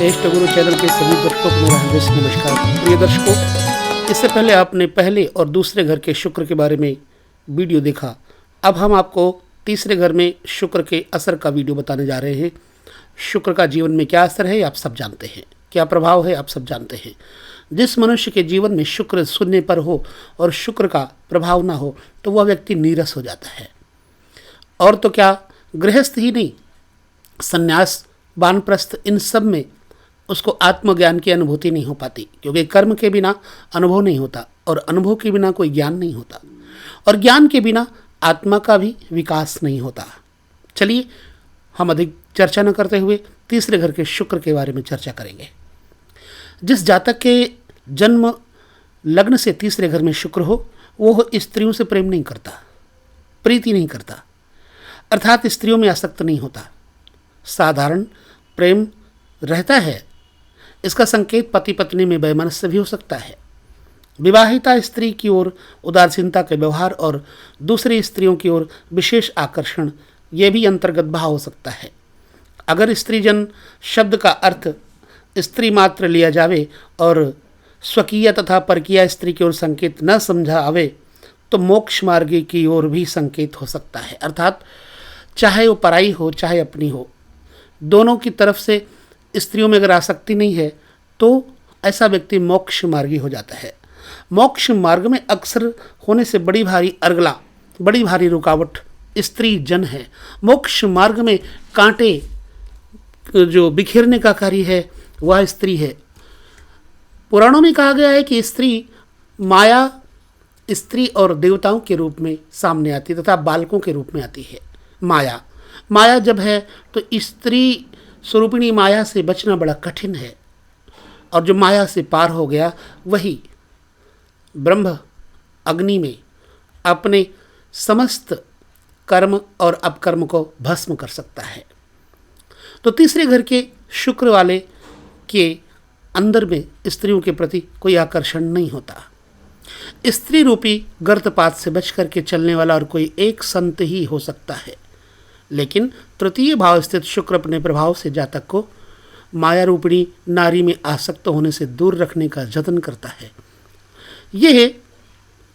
श्रेष्ठ गुरु चैनल के सभी दर्शकों को मेरा हृदय से नमस्कार। प्रिय दर्शकों, इससे पहले आपने पहले और दूसरे घर के शुक्र के बारे में वीडियो देखा। अब हम आपको तीसरे घर में शुक्र के असर का वीडियो बताने जा रहे हैं। शुक्र का जीवन में क्या असर है आप सब जानते हैं, क्या प्रभाव है आप सब जानते हैं। जिस मनुष्य के जीवन में शुक्र शून्य पर हो और शुक्र का प्रभाव ना हो तो वह व्यक्ति नीरस हो जाता है। और तो क्या, गृहस्थ ही नहीं, संन्यास, वानप्रस्थ, इन सब में उसको आत्मज्ञान की अनुभूति नहीं हो पाती, क्योंकि कर्म के बिना अनुभव नहीं होता और अनुभव के बिना कोई ज्ञान नहीं होता और ज्ञान के बिना आत्मा का भी विकास नहीं होता। चलिए हम अधिक चर्चा न करते हुए तीसरे घर के शुक्र के बारे में चर्चा करेंगे। जिस जातक के जन्म लग्न से तीसरे घर में शुक्र हो वो स्त्रियों से प्रेम नहीं करता, प्रीति नहीं करता, अर्थात स्त्रियों में आसक्त नहीं होता। साधारण प्रेम रहता है। इसका संकेत पति पत्नी में वैमनस्य भी हो सकता है। विवाहिता स्त्री की ओर उदासीनता के व्यवहार और दूसरी स्त्रियों की ओर विशेष आकर्षण, ये भी अंतर्गत भाव हो सकता है। अगर स्त्रीजन शब्द का अर्थ स्त्री मात्र लिया जावे और स्वकीय तथा परकीय स्त्री की ओर संकेत न समझा आवे तो मोक्ष मार्ग की ओर भी संकेत हो सकता है। अर्थात चाहे वो पराई हो चाहे अपनी हो, दोनों की तरफ से स्त्रियों में अगर आसक्ति नहीं है तो ऐसा व्यक्ति मोक्ष मार्गी हो जाता है। मोक्ष मार्ग में अक्सर होने से बड़ी भारी अर्गला, बड़ी भारी रुकावट स्त्री जन है। मोक्ष मार्ग में कांटे जो बिखेरने का कार्य है वह स्त्री है। पुराणों में कहा गया है कि स्त्री माया, स्त्री और देवताओं के रूप में सामने आती है तथा बालकों के रूप में आती है। माया जब है तो स्त्री स्वरूपिणी माया से बचना बड़ा कठिन है, और जो माया से पार हो गया वही ब्रह्म अग्नि में अपने समस्त कर्म और अपकर्म को भस्म कर सकता है। तो तीसरे घर के शुक्र वाले के अंदर में स्त्रियों के प्रति कोई आकर्षण नहीं होता। स्त्री रूपी गर्तपात से बच करके चलने वाला और कोई एक संत ही हो सकता है। लेकिन तृतीय भाव स्थित शुक्र अपने प्रभाव से जातक को माया रूपिणी नारी में आसक्त होने से दूर रखने का जतन करता है। यह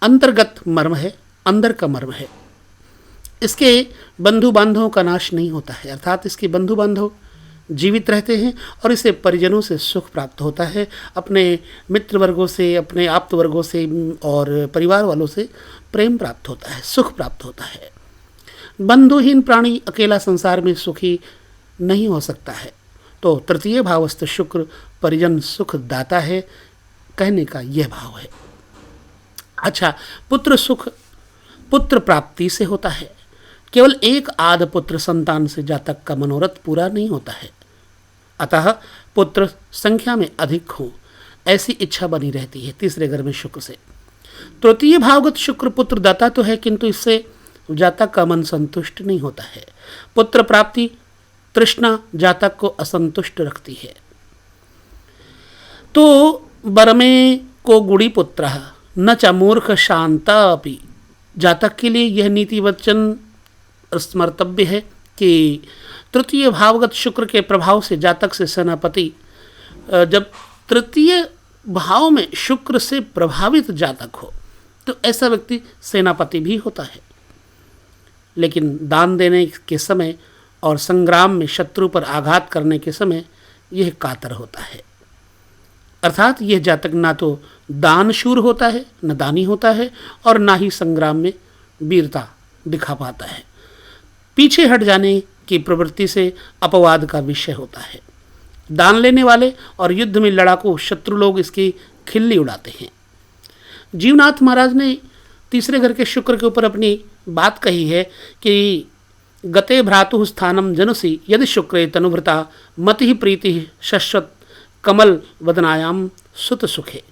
अंतर्गत मर्म है, अंदर का मर्म है। इसके बंधु बांधवों का नाश नहीं होता है, अर्थात इसके बंधु बांधव जीवित रहते हैं और इसे परिजनों से सुख प्राप्त होता है, अपने मित्र वर्गों से, अपने आप्त वर्गों से और परिवार वालों से प्रेम प्राप्त होता है, सुख प्राप्त होता है। बंधुहीन प्राणी अकेला संसार में सुखी नहीं हो सकता है। तो तृतीय भावस्थ शुक्र परिजन सुख दाता है, कहने का यह भाव है। अच्छा, पुत्र सुख पुत्र प्राप्ति से होता है। केवल एक आध पुत्र संतान से जातक का मनोरथ पूरा नहीं होता है, अतः पुत्र संख्या में अधिक हो ऐसी इच्छा बनी रहती है तीसरे घर में शुक्र से। तृतीय भावगत शुक्र पुत्र दाता तो है, किंतु इससे जातक का मन संतुष्ट नहीं होता है। पुत्र प्राप्ति तृष्णा जातक को असंतुष्ट रखती है। तो बरमे को गुड़ी पुत्र न च मूर्ख शांता अपि, जातक के लिए यह नीति वचन स्मर्तव्य है कि तृतीय भावगत शुक्र के प्रभाव से जातक से सेनापति, जब तृतीय भाव में शुक्र से प्रभावित जातक हो तो ऐसा व्यक्ति सेनापति भी होता है। लेकिन दान देने के समय और संग्राम में शत्रु पर आघात करने के समय यह कातर होता है। अर्थात यह जातक ना तो दानशूर होता है, न दानी होता है और ना ही संग्राम में वीरता दिखा पाता है। पीछे हट जाने की प्रवृत्ति से अपवाद का विषय होता है। दान लेने वाले और युद्ध में लड़ाकू शत्रु लोग इसकी खिल्ली उड़ाते हैं। जीवनाथ महाराज ने तीसरे घर के शुक्र के ऊपर अपनी बात कही है कि गते भ्रातु स्थानम जनुसी यदि शुक्रे तनुभृता मति प्रीति शश्वत कमल वदनायाम सुत सुखे।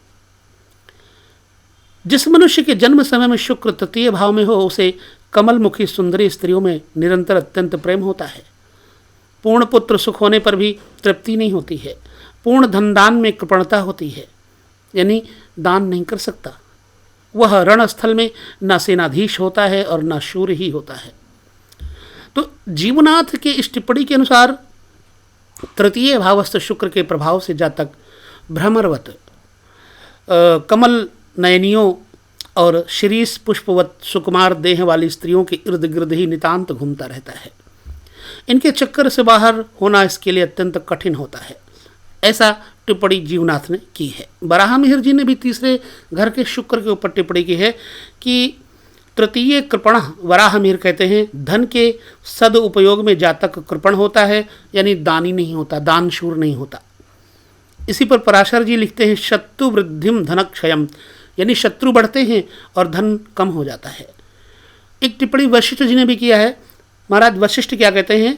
जिस मनुष्य के जन्म समय में शुक्र तृतीय भाव में हो उसे कमलमुखी सुंदरी स्त्रियों में निरंतर अत्यंत प्रेम होता है। पूर्ण पुत्र सुख होने पर भी तृप्ति नहीं होती है। पूर्ण धनदान में कृपणता होती है, यानी दान नहीं कर सकता। वह रणस्थल में न सेनाधीश होता है और न शूर ही होता है। तो जीवनाथ के इस टिप्पणी के अनुसार तृतीय भावस्थ शुक्र के प्रभाव से जातक भ्रमरवत, कमल नयनियों और शिरीष पुष्पवत सुकुमार देह वाली स्त्रियों के इर्द गिर्द ही नितांत घूमता रहता है। इनके चक्कर से बाहर होना इसके लिए अत्यंत कठिन होता है, ऐसा टिप्पणी जीवनाथ ने की है। बराह मिहिर जी ने भी तीसरे घर के शुक्र के ऊपर टिप्पणी की है कि तृतीय कृपण, वराह मिहिर कहते हैं धन के सदुपयोग में जातक कृपण होता है, यानी दानी नहीं होता, दानशूर नहीं होता। इसी पर पराशर जी लिखते हैं शत्रु वृद्धिम धनक्षयम, यानी शत्रु बढ़ते हैं और धन कम हो जाता है। एक टिप्पणी वशिष्ठ जी ने भी किया है। महाराज वशिष्ठ क्या कहते हैं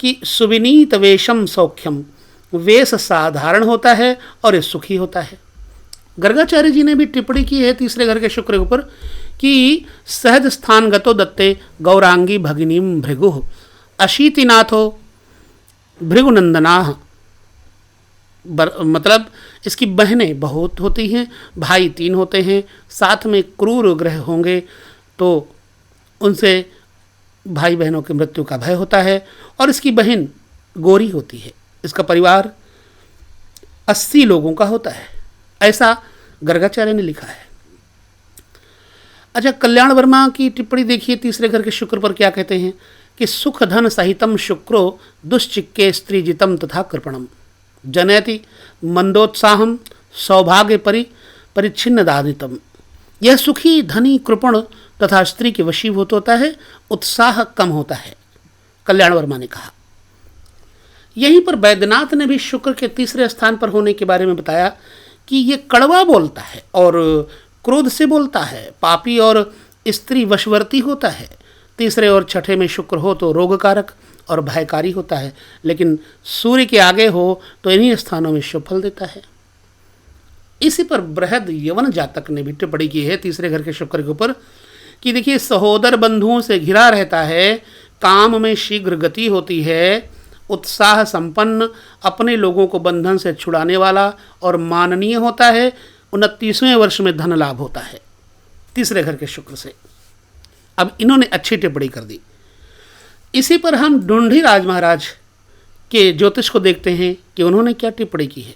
कि सुविनीत वेशम सौख्यम, वेश साधारण होता है और ये सुखी होता है। गर्गाचार्य जी ने भी टिप्पणी की है तीसरे घर के शुक्र के ऊपर कि सहज स्थान गतो दत्ते गौरांगी भगिनीम भृगु अशीतिनाथो भृगुनंदना, मतलब इसकी बहनें बहुत होती हैं, भाई 3 होते हैं, साथ में क्रूर ग्रह होंगे तो उनसे भाई बहनों की मृत्यु का भय होता है। और इसकी बहन गोरी होती है। इसका परिवार 80 लोगों का होता है, ऐसा गर्गाचार्य ने लिखा है। अच्छा, कल्याण वर्मा की टिप्पणी देखिए तीसरे घर के शुक्र पर क्या कहते हैं कि सुख धन सहितम शुक्रो दुश्चिक्के स्त्रीजितम तथा कृपणम जनयति मंदोत्साहम सौभाग्य परिच्छिन्न दादितम। यह सुखी धनी कृपण तथा स्त्री के वशीभूत होता है, उत्साह कम होता है, कल्याण वर्मा ने कहा। यहीं पर वैद्यनाथ ने भी शुक्र के तीसरे स्थान पर होने के बारे में बताया कि ये कड़वा बोलता है और क्रोध से बोलता है, पापी और स्त्री वशवर्ती होता है। तीसरे और छठे में शुक्र हो तो रोगकारक और भयकारी होता है, लेकिन सूर्य के आगे हो तो इन्हीं स्थानों में शुभ फल देता है। इसी पर बृहद यवन जातक ने भी टिप्पणी की है तीसरे घर के शुक्र के ऊपर कि देखिए सहोदर बंधुओं से घिरा रहता है, काम में शीघ्र गति होती है, उत्साह संपन्न, अपने लोगों को बंधन से छुड़ाने वाला और माननीय होता है। 29वें वर्ष में धन लाभ होता है तीसरे घर के शुक्र से। अब इन्होंने अच्छी टिप्पणी कर दी। इसी पर हम ढूंढी राज महाराज के ज्योतिष को देखते हैं कि उन्होंने क्या टिप्पणी की है।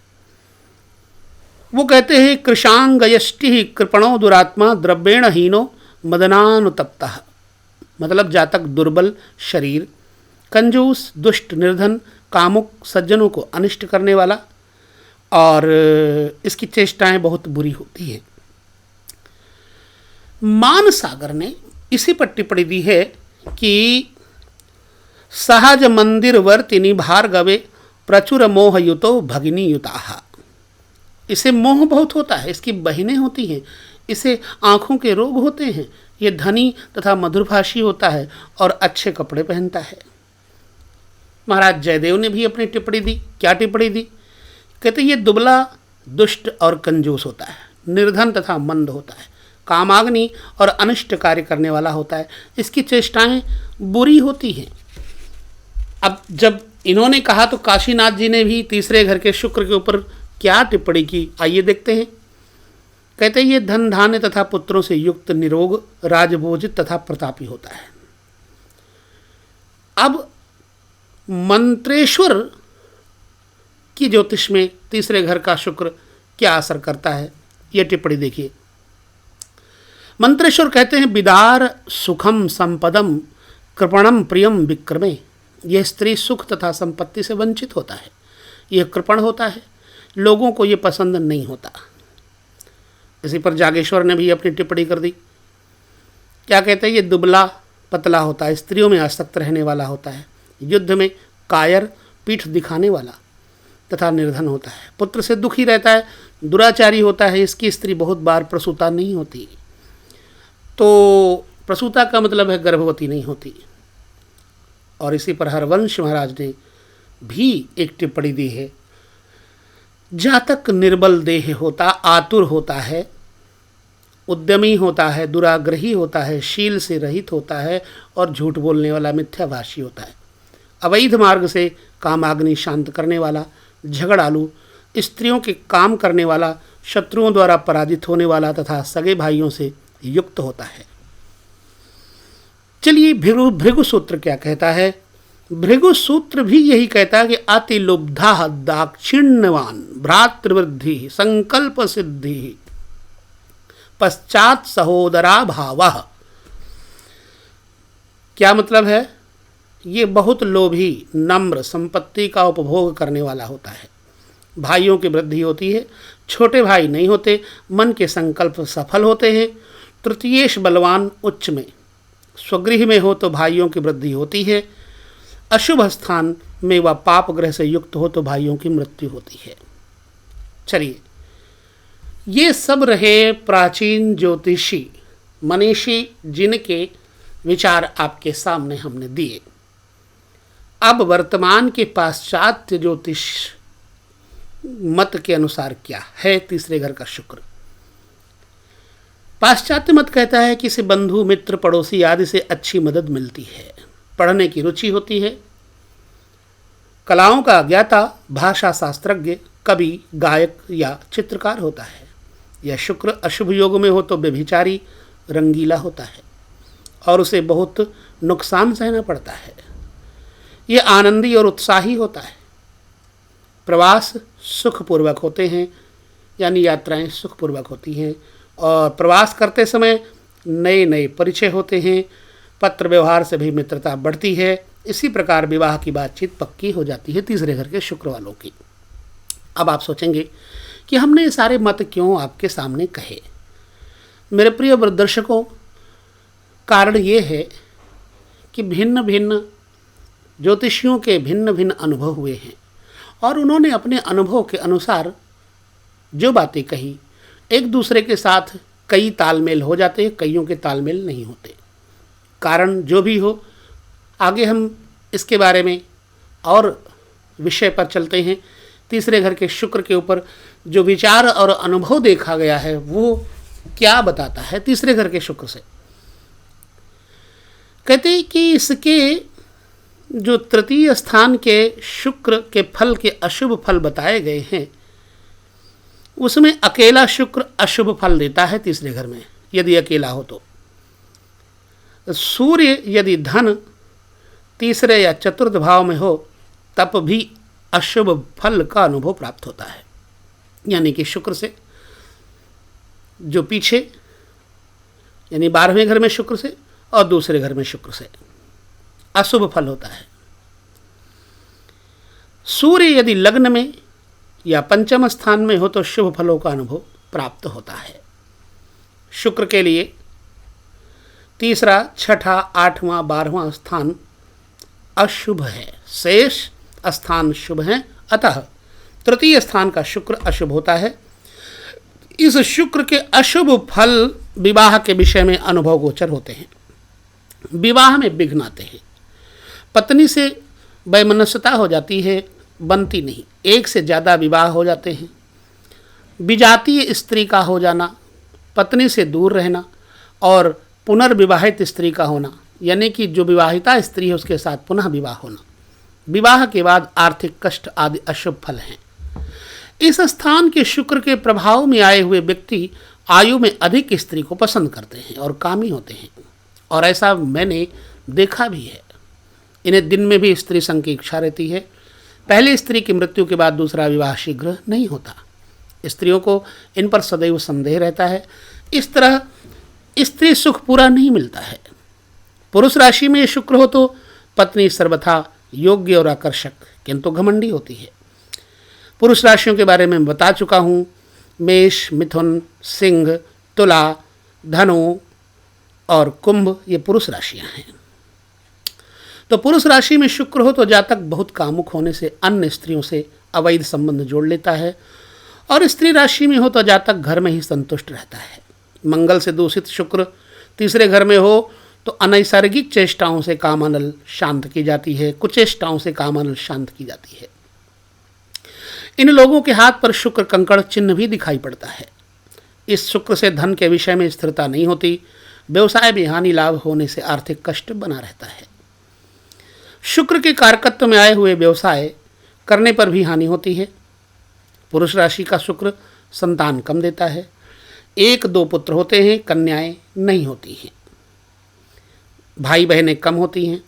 वो कहते हैं कृशांगयष्टि कृपणो दुरात्मा द्रव्येण हीनो मदनानुतप्तः, मतलब जातक दुर्बल शरीर, कंजूस, दुष्ट, निर्धन, कामुक, सज्जनों को अनिष्ट करने वाला और इसकी चेष्टाएं बहुत बुरी होती हैं। मान सागर ने इसी पर टिप्पणी दी है कि सहज मंदिर वर्तिनी भार्गवे प्रचुर मोहयुतो भगिनी युताः, इसे मोह बहुत होता है, इसकी बहनें होती हैं, इसे आँखों के रोग होते हैं, ये धनी तथा मधुरभाषी होता है और अच्छे कपड़े पहनता है। महाराज जयदेव ने भी अपनी टिप्पणी दी। क्या टिप्पणी दी? कहते ये दुबला, दुष्ट और कंजूस होता है, निर्धन तथा मंद होता है, कामाग्नि और अनिष्ट कार्य करने वाला होता है, इसकी चेष्टाएं बुरी होती हैं। अब जब इन्होंने कहा तो काशीनाथ जी ने भी तीसरे घर के शुक्र के ऊपर क्या टिप्पणी की, आइए देखते हैं। कहते ये धन धान्य तथा पुत्रों से युक्त, निरोग, राजभोजित तथा प्रतापी होता है। अब मंत्रेश्वर की ज्योतिष में तीसरे घर का शुक्र क्या असर करता है, यह टिप्पणी देखिए। मंत्रेश्वर कहते हैं विदार सुखम संपदम कृपणम प्रियम विक्रमे, यह स्त्री सुख तथा संपत्ति से वंचित होता है, यह कृपण होता है, लोगों को यह पसंद नहीं होता। इसी पर जागेश्वर ने भी अपनी टिप्पणी कर दी। क्या कहते हैं ये दुबला पतला होता है, स्त्रियों में आसक्त रहने वाला होता है, युद्ध में कायर, पीठ दिखाने वाला तथा निर्धन होता है, पुत्र से दुखी रहता है, दुराचारी होता है, इसकी स्त्री बहुत बार प्रसूता नहीं होती। तो प्रसूता का मतलब है गर्भवती नहीं होती। और इसी पर हरवंश महाराज ने भी एक टिप्पणी दी है। जातक निर्बल देह होता, आतुर होता है, उद्यमी होता है, दुराग्रही होता है, शील से रहित होता है और झूठ बोलने वाला मिथ्याभाषी होता है, अवैध मार्ग से कामाग्नि शांत करने वाला, झगड़ालू, स्त्रियों के काम करने वाला, शत्रुओं द्वारा पराजित होने वाला तथा सगे भाइयों से युक्त होता है। चलिए भृगु सूत्र क्या कहता है, भृगु सूत्र भी यही कहता है कि अति लुब्धा दाक्षिण्यवान भ्रातृवृद्धि संकल्प सिद्धि पश्चात सहोदरा भावः। क्या मतलब है? ये बहुत लोभी, नम्र, संपत्ति का उपभोग करने वाला होता है। भाइयों की वृद्धि होती है, छोटे भाई नहीं होते, मन के संकल्प सफल होते हैं। तृतीयेश बलवान उच्च में, स्वगृह में हो तो भाइयों की वृद्धि होती है। अशुभ स्थान में वह पाप ग्रह से युक्त हो तो भाइयों की मृत्यु होती है। चलिए, ये सब रहे प्राचीन ज्योतिषी मनीषी जिनके विचार आपके सामने हमने दिए। अब वर्तमान के पाश्चात्य ज्योतिष मत के अनुसार क्या है तीसरे घर का शुक्र? पाश्चात्य मत कहता है कि इसे बंधु, मित्र, पड़ोसी आदि से अच्छी मदद मिलती है, पढ़ने की रुचि होती है, कलाओं का ज्ञाता, भाषा शास्त्रज्ञ, कवि, गायक या चित्रकार होता है। यह शुक्र अशुभ योग में हो तो व्यभिचारी, रंगीला होता है और उसे बहुत नुकसान सहना पड़ता है। यह आनंदी और उत्साही होता है। प्रवास सुखपूर्वक होते हैं, यानी यात्राएं सुखपूर्वक होती हैं और प्रवास करते समय नए नए परिचय होते हैं। पत्र व्यवहार से भी मित्रता बढ़ती है। इसी प्रकार विवाह की बातचीत पक्की हो जाती है तीसरे घर के शुक्र वालों की। अब आप सोचेंगे कि हमने ये सारे मत क्यों आपके सामने कहे। मेरे प्रिय दर्शकों, कारण ये है कि भिन्न भिन्न ज्योतिषियों के भिन्न भिन्न अनुभव हुए हैं और उन्होंने अपने अनुभव के अनुसार जो बातें कही, एक दूसरे के साथ कई तालमेल हो जाते हैं, कईयों के तालमेल नहीं होते। कारण जो भी हो, आगे हम इसके बारे में और विषय पर चलते हैं। तीसरे घर के शुक्र के ऊपर जो विचार और अनुभव देखा गया है वो क्या बताता है तीसरे घर के शुक्र से। कहते हैं कि इसके जो तृतीय स्थान के शुक्र के फल के अशुभ फल बताए गए हैं, उसमें अकेला शुक्र अशुभ फल देता है तीसरे घर में, यदि अकेला हो तो। सूर्य यदि धन तीसरे या चतुर्थ भाव में हो तब भी अशुभ फल का अनुभव प्राप्त होता है। यानी कि शुक्र से जो पीछे, यानी 12वें घर में शुक्र से और दूसरे घर में शुक्र से अशुभ फल होता है। सूर्य यदि लग्न में या पंचम स्थान में हो तो शुभ फलों का अनुभव प्राप्त होता है। शुक्र के लिए तीसरा, छठा, 8वां, 12वां स्थान अशुभ है, शेष स्थान शुभ हैं। अतः तृतीय स्थान का शुक्र अशुभ होता है। इस शुक्र के अशुभ फल विवाह के विषय में अनुभव गोचर होते हैं। विवाह में विघ्न आते हैं। पत्नी से वैमनस्यता हो जाती है, बनती नहीं। एक से ज़्यादा विवाह हो जाते हैं। विजातीय स्त्री का हो जाना, पत्नी से दूर रहना और पुनर्विवाहित स्त्री का होना, यानी कि जो विवाहिता स्त्री है उसके साथ पुनः विवाह होना। विवाह के बाद आर्थिक कष्ट आदि अशुभ फल हैं। इस स्थान के शुक्र के प्रभाव में आए हुए व्यक्ति आयु में अधिक स्त्री को पसंद करते हैं और कामी होते हैं, और ऐसा मैंने देखा भी है। इन्हें दिन में भी स्त्री संग की इच्छा रहती है। पहली स्त्री की मृत्यु के बाद दूसरा विवाह शीघ्र नहीं होता। स्त्रियों को इन पर सदैव संदेह रहता है। इस तरह स्त्री सुख पूरा नहीं मिलता है। पुरुष राशि में शुक्र हो तो पत्नी सर्वथा योग्य और आकर्षक किंतु घमंडी होती है। पुरुष राशियों के बारे में बता चुका हूँ। मेष, मिथुन, सिंह, तुला, धनु और कुंभ ये पुरुष राशियाँ हैं। तो पुरुष राशि में शुक्र हो तो जातक बहुत कामुक होने से अन्य स्त्रियों से अवैध संबंध जोड़ लेता है, और स्त्री राशि में हो तो जातक घर में ही संतुष्ट रहता है। मंगल से दूषित शुक्र तीसरे घर में हो तो अनैसर्गिक चेष्टाओं से कामानल शांत की जाती है, कुचेष्टाओं से कामानल शांत की जाती है। इन लोगों के हाथ पर शुक्र कंकड़ चिन्ह भी दिखाई पड़ता है। इस शुक्र से धन के विषय में स्थिरता नहीं होती। व्यवसाय में हानि लाभ होने से आर्थिक कष्ट बना रहता है। शुक्र के कारकत्व में आए हुए व्यवसाय करने पर भी हानि होती है। पुरुष राशि का शुक्र संतान कम देता है। 1-2 पुत्र होते हैं, कन्याएं नहीं होती हैं। भाई बहनें कम होती हैं।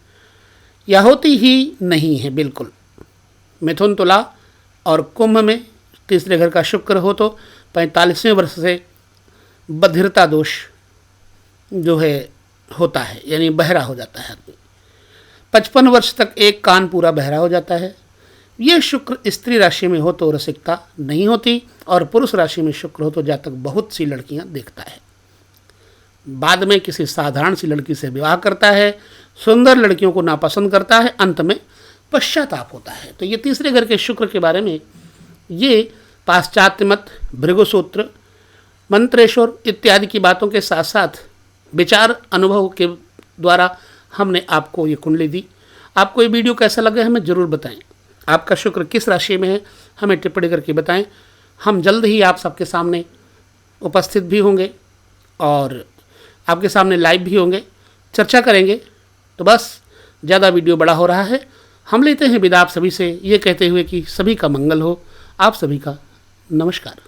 या होती ही नहीं है बिल्कुल। मिथुन, तुला और कुंभ में तीसरे घर का शुक्र हो तो 45वें वर्ष से बधिरता दोष जो है होता है, यानी बहरा हो जाता है आदमी। 55 वर्ष तक एक कान पूरा बहरा हो जाता है। ये शुक्र स्त्री राशि में हो तो रसिकता नहीं होती, और पुरुष राशि में शुक्र हो तो जातक बहुत सी लड़कियां देखता है। बाद में किसी साधारण सी लड़की से विवाह करता है, सुंदर लड़कियों को नापसंद करता है, अंत में पश्चाताप होता है। तो ये तीसरे घर के शुक्र के बारे में ये पाश्चात्य मत, भृगुसूत्र, मंत्रेश्वर इत्यादि की बातों के साथ साथ विचार अनुभव के द्वारा हमने आपको ये कुंडली दी। आपको ये वीडियो कैसा लगा हमें ज़रूर बताएं। आपका शुक्र किस राशि में है हमें टिप्पणी करके बताएं। हम जल्द ही आप सबके सामने उपस्थित भी होंगे और आपके सामने लाइव भी होंगे, चर्चा करेंगे। तो बस ज़्यादा वीडियो बड़ा हो रहा है, हम लेते हैं विदा आप सभी से ये कहते हुए कि सभी का मंगल हो। आप सभी का नमस्कार।